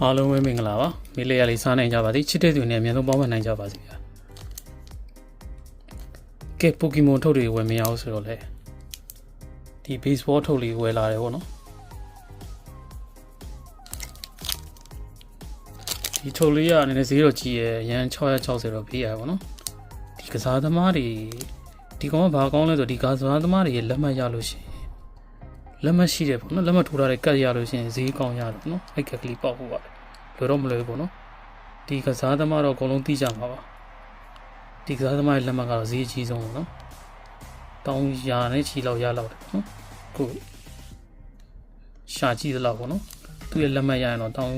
အားလုံးပဲမင်္ဂလာပါမိလေးရလေးစားနိုင်ကြပါသည်ချစ်တဲ့သူနဲ့အများဆုံးပေါင်းမနိုင်ကြပါစေဗျာကဲပိုကီမွန်ထုတ်တွေဝယ်မရအောင်ဆိုတော့လေဒီ baseball ထုတ်လေးဝယ်လာတယ်ပေါ့နော်ဒီထုတ်လေးကနည်းနည်းဈေးတော့ကြီးရယ်ရန်660တော့ပေးရပါတော့နော်ဒီကစားသမားတွေဒီကောင်ကဘာကောင်းလဲဆိုဒီကစားသမားတွေရဲ့လက်မှတ်ရလို့ရှိရင်လက်မှတ်ရှိတယ်ပေါ့နော်လက်မှတ်ထိုးထားတဲ့ကတ်ရလို့ရှိရင်ဈေးကောင်းရတယ်နော်အဲ့ကက်ကလေးပေါက်ဖို့ပါလွယ်တော့မလွယ်ဘူးပေါ့နော်ဒီကစားသမားတော့အကုန်လုံးသိကြမှာပါဒီကစားသမားရဲ့လက်မှတ်ကတော့ဈေးအကြီးဆုံးပေါ့နော်တောင်းရာနဲ့ချီလောက်ရလောက်တယ်နော်ခုရှာကြည့်သလောက်ပေါ့နော်သူ့ရဲ့လက်မှတ်ရရင်တော့တောင်း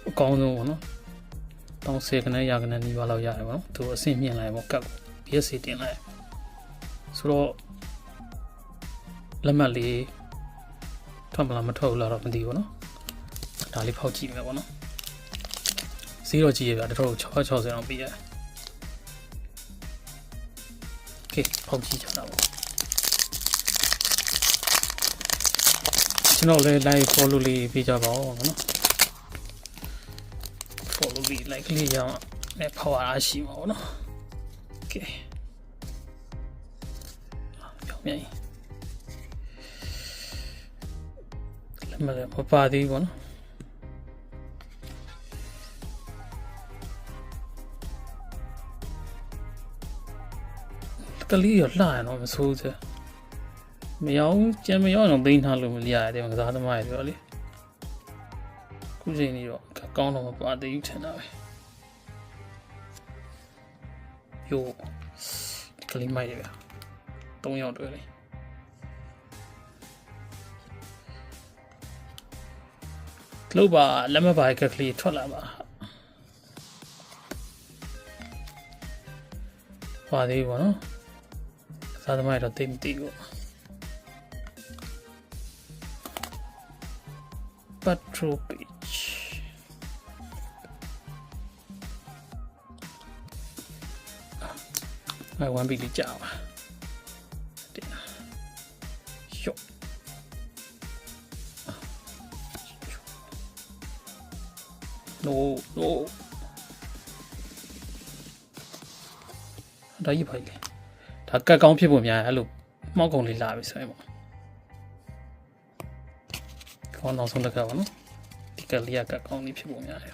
အကောင်းဆုံးပေါ့နော်တောင်း10ခနဲ့ရာခနဲ့နီးပါးလောက်ရတယ်ပေါ့နော်သူအဆင့်မြင့်လိုက်ပေါ့ကတ် BSC တင်လိုက်ဆိုတော့လက်မှတ်လေးထွက်မလားမထွက်ဘူးလားတော့မသိဘူးနော်ဒါလေးဖောက်ကြည့်မယ်ပေါ့နော်ဈေးတော့ကြီးရပြတော်တော်660အောင်ပေးရတယ်โอเคဖောက်ကြည့်ကြတာပေါ့ကျွန်တော်လည်း like follow လေးပေးကြပါဦးနော် follow လေး like လေးရအောင်လည်းဖောက်ရရှိမှာပေါ့နော်โอเคပြောင်းမြန်လက်မလဲပပသေးပေါ့နော်ကလေးရလှရတော့မဆိုးသေးမရောက်ကြံမရောက်တော့သိမ်းထားလို့မရရတယ်ကစားသမားရပြောလေခုချိန်ကြီးတော့ကောင်းတော့မပါသေးဘူးထင်တာပဲယိုကလေးမိုက်တယ်ဗျ3ယောက်တွေ့လေလို့ပါလက်မပါကကလေးထွက်လာပါသေးပါနော်စားသမားတော့တိတ်မတိဘူးPetrovic 1 bit လေးကြာပါရှော့no ဒါကြီးပါလေဒါကတ်ကောင်းဖြစ်ဖို့များအဲ့လိုမှောက်ကုန်လေးလာပြီဆိုရင်ပေါ့ခေါင်းအောင်ဆုံးတစ်ခါပါနော်ဒီကလေးကတ်ကောင်းလေးဖြစ်ဖို့များတယ်